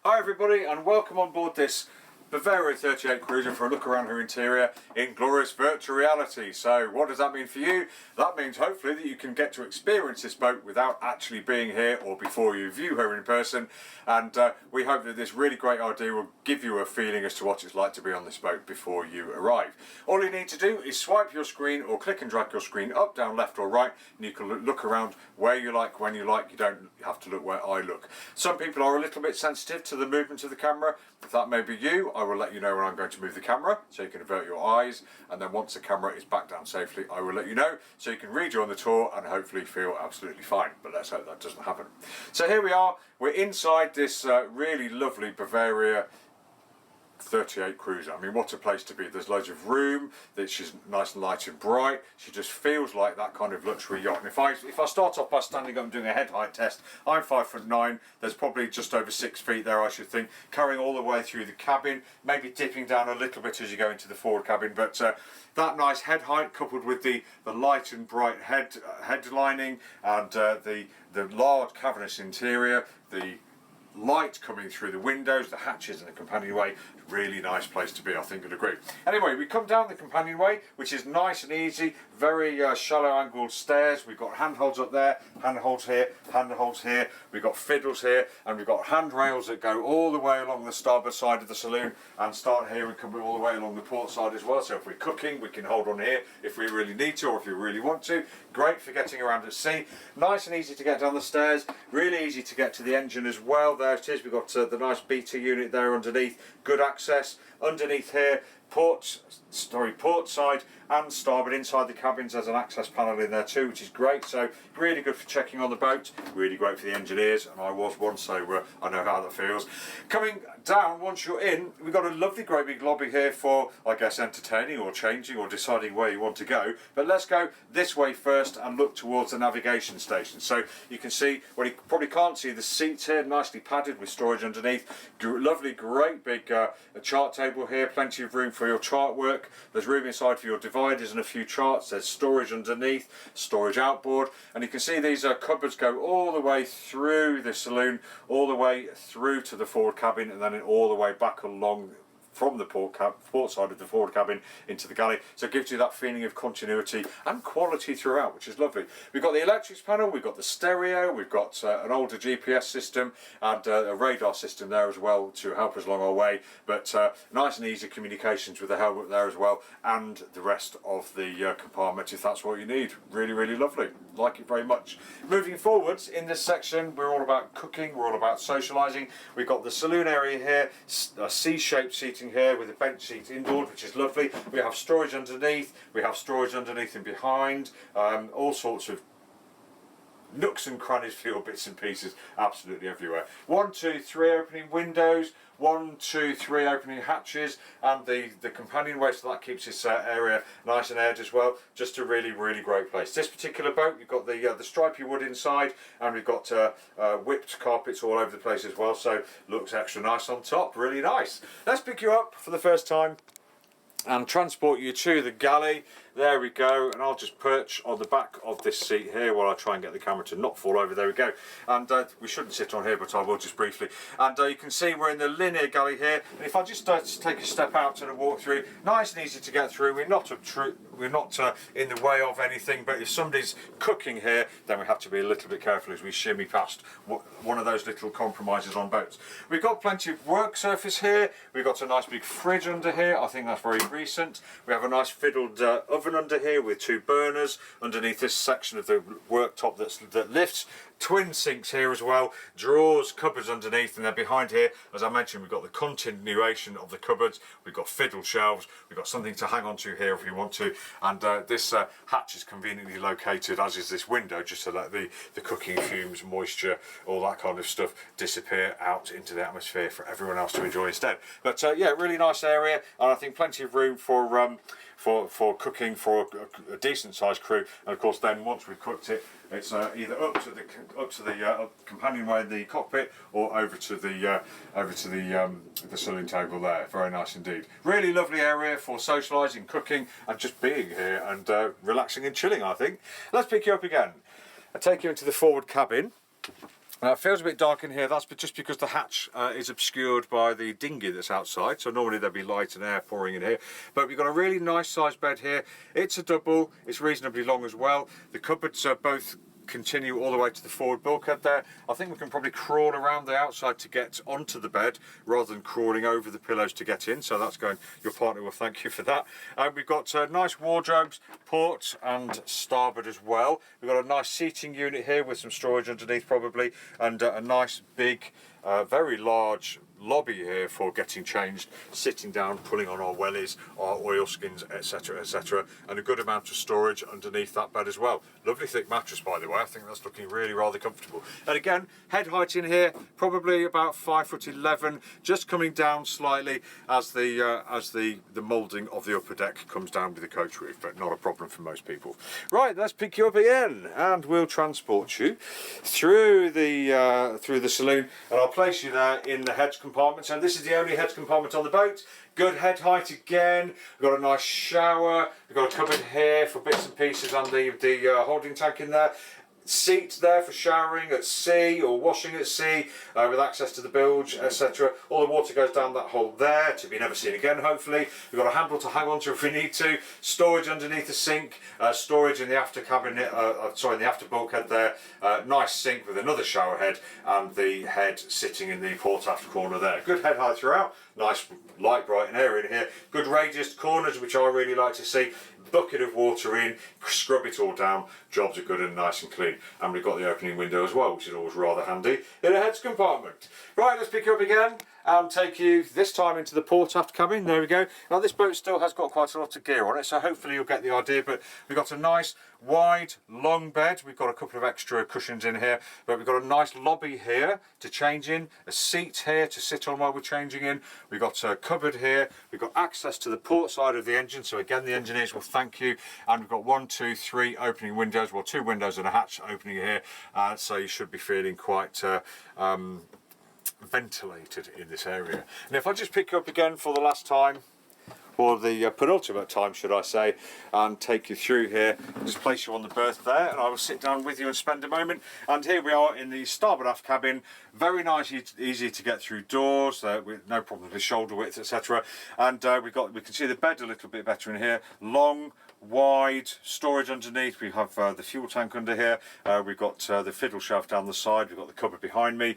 Hi everybody and welcome on board this Bavaria 38 cruiser for a look around her interior in glorious virtual reality. So what does that mean for you? That means hopefully that you can get to experience this boat without actually being here or before you view her in person, and we hope that this really great idea will give you a feeling as to what it's like to be on this boat before you arrive. All you need to do is swipe your screen or click and drag your screen up, down, left or right, and you can look around where you like, when you like. You don't have to look where I look. Some people are a little bit sensitive to the movement of the camera. If that may be you, I will let you know when I'm going to move the camera so you can avert your eyes, and then once the camera is back down safely I will let you know so you can rejoin the tour and hopefully feel absolutely fine, but let's hope that doesn't happen. So here we are, we're inside this really lovely Bavaria 38 cruiser. I mean, what a place to be. There's loads of room, she's nice and light and bright. She just feels like that kind of luxury yacht. And if I start off by standing up and doing a head height test, I'm 5'9". There's probably just over 6 feet there, I should think, carrying all the way through the cabin, maybe dipping down a little bit as you go into the forward cabin, but that nice head height coupled with the light and bright head lining and the large cavernous interior, the light coming through the windows, the hatches and the companionway. Really nice place to be, I think you'd agree. Anyway, we come down the companionway, which is nice and easy, very shallow angled stairs. We've got handholds up there, handholds here, we've got fiddles here, and we've got handrails that go all the way along the starboard side of the saloon and start here and come all the way along the port side as well. So if we're cooking, we can hold on here if we really need to or if you really want to. Great for getting around at sea. Nice and easy to get down the stairs, really easy to get to the engine as well. There it is, we've got the nice beta unit there underneath, good access. Underneath here, port side and starboard inside the cabins, there's an access panel in there too, which is great. So really good for checking on the boat, really great for the engineers, and I was one, so I know how that feels. Coming down, once you're in, we've got a lovely great big lobby here for, I guess, entertaining or changing or deciding where you want to go. But let's go this way first and look towards the navigation station. So you can see, well, you probably can't see the seats here, nicely padded with storage underneath. Lovely great big chart table here, plenty of room for your chart work. There's room inside for your dividers and a few charts. There's storage underneath, storage outboard, and you can see these cupboards go all the way through the saloon, all the way through to the forward cabin, and then all the way back along from the port side of the forward cabin into the galley. So it gives you that feeling of continuity and quality throughout, which is lovely. We've got the electrics panel, we've got the stereo, we've got an older GPS system and a radar system there as well to help us along our way, but nice and easy communications with the helmet there as well, and the rest of the compartment if that's what you need. Really, really lovely. Like it very much. Moving forwards in this section, we're all about cooking, we're all about socialising. We've got the saloon area here, a C-shaped seating here with a bench seat inboard, which is lovely. We have storage underneath, and behind, all sorts of nooks and crannies for your bits and pieces, absolutely everywhere. 1, 2, 3 opening windows, 1, 2, 3 opening hatches, and the companionway, so that keeps this area nice and aired as well. Just a really, really great place. This particular boat, you've got the stripy wood inside, and we've got whipped carpets all over the place as well, so looks extra nice on top. Really nice. Let's pick you up for the first time and transport you to the galley. There we go, and I'll just perch on the back of this seat here while I try and get the camera to not fall over. There we go, and we shouldn't sit on here, but I will just briefly. And you can see we're in the linear galley here, and if I just take a step out and a walk through, nice and easy to get through. We're not in the way of anything, but if somebody's cooking here, then we have to be a little bit careful as we shimmy past one of those little compromises on boats. We've got plenty of work surface here. We've got a nice big fridge under here. I think that's very recent. We have a nice fiddled oven under here with 2 burners underneath this section of the worktop that lifts. Twin sinks here as well, drawers, cupboards underneath, and then behind here, as I mentioned, we've got the continuation of the cupboards, we've got fiddle shelves, we've got something to hang on to here if you want to, and this hatch is conveniently located, as is this window, just to let the cooking fumes, moisture, all that kind of stuff disappear out into the atmosphere for everyone else to enjoy instead. But yeah, really nice area, and I think plenty of room for cooking for a decent sized crew. And of course then once we've cooked it, it's either up to the companionway in the cockpit or over to the saloon table there. Very nice indeed. Really lovely area for socialising, cooking and just being here and relaxing and chilling, I think. Let's pick you up again. I take you into the forward cabin. It feels a bit dark in here. That's just because the hatch is obscured by the dinghy that's outside. So normally there'd be light and air pouring in here. But we've got a really nice sized bed here. It's a double. It's reasonably long as well. The cupboards are both continue all the way to the forward bulkhead there. I think we can probably crawl around the outside to get onto the bed rather than crawling over the pillows to get in, so that's going, your partner will thank you for that. We've got nice wardrobes, port and starboard as well. We've got a nice seating unit here with some storage underneath probably, and a nice big very large lobby here for getting changed, sitting down, pulling on our wellies, our oilskins, etc, and a good amount of storage underneath that bed as well. Lovely thick mattress, by the way. I think that's looking really rather comfortable. And again, head height in here probably about 5'11", just coming down slightly as the moulding of the upper deck comes down with the coach roof, but not a problem for most people. Right, let's pick you up again, and we'll transport you through the saloon, and I'll place you there in the heads compartment. And this is the only heads compartment on the boat. Good head height again. We've got a nice shower. We've got a cupboard here for bits and pieces, and the holding tank in there. Seats there for showering at sea or washing at sea with access to the bilge, etc. All the water goes down that hole there to be never seen again, hopefully. We've got a handle to hang on to if we need to. Storage underneath the sink. Storage in the after cabinet, in the after bulkhead there. Nice sink with another shower head, and the head sitting in the port aft corner there. Good head height throughout. Nice light, bright and air in here. Good radius corners, which I really like to see. Bucket of water in, scrub it all down, jobs are good and nice and clean. And we've got the opening window as well, which is always rather handy in a heads compartment. Right, let's pick you up again and take you this time into the port aft cabin. There we go. Now this boat still has got quite a lot of gear on it, so hopefully you'll get the idea, but we've got a nice wide long bed. We've got a couple of extra cushions in here, but we've got a nice lobby here to change in, a seat here to sit on while we're changing in. We've got a cupboard here. We've got access to the port side of the engine, so again the engineers will thank you. And we've got 1, 2, 3 opening windows, well 2 windows and a hatch opening here, so you should be feeling quite ventilated in this area. And if I just pick you up again for the last time, or the penultimate time should I say, and take you through here, just place you on the berth there, and I will sit down with you and spend a moment. And here we are in the starboard aft cabin. Very nice, easy to get through doors, with no problems with shoulder width, etc. And we can see the bed a little bit better in here. Long, wide storage underneath. We have the fuel tank under here. We've got the fiddle shaft down the side. We've got the cupboard behind me,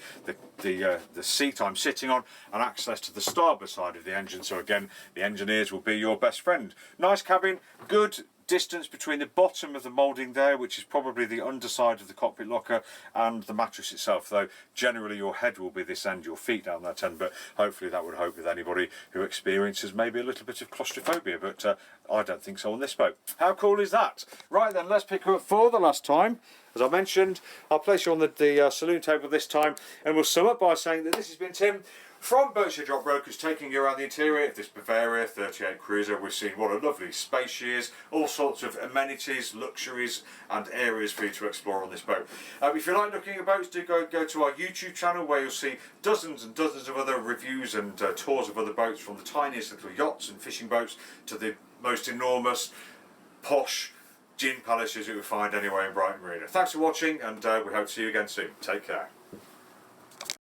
the seat I'm sitting on, and access to the starboard side of the engine. So again, the engineers will be your best friend. Nice cabin, good distance between the bottom of the moulding there, which is probably the underside of the cockpit locker, and the mattress itself, though generally your head will be this end, your feet down that end, but hopefully that would help with anybody who experiences maybe a little bit of claustrophobia, but I don't think so on this boat. How cool is that? Right then, let's pick her up for the last time. As I mentioned, I'll place you on the saloon table this time, and we'll sum up by saying that this has been Tim from Boatshed Yacht Brokers, taking you around the interior of this Bavaria 38 cruiser. We've seen what a lovely space she is, all sorts of amenities, luxuries and areas for you to explore on this boat. If you like looking at boats, do go to our YouTube channel, where you'll see dozens and dozens of other reviews and tours of other boats, from the tiniest little yachts and fishing boats to the most enormous, posh gin palaces you will find anywhere in Brighton Marina. Thanks for watching, and we hope to see you again soon. Take care.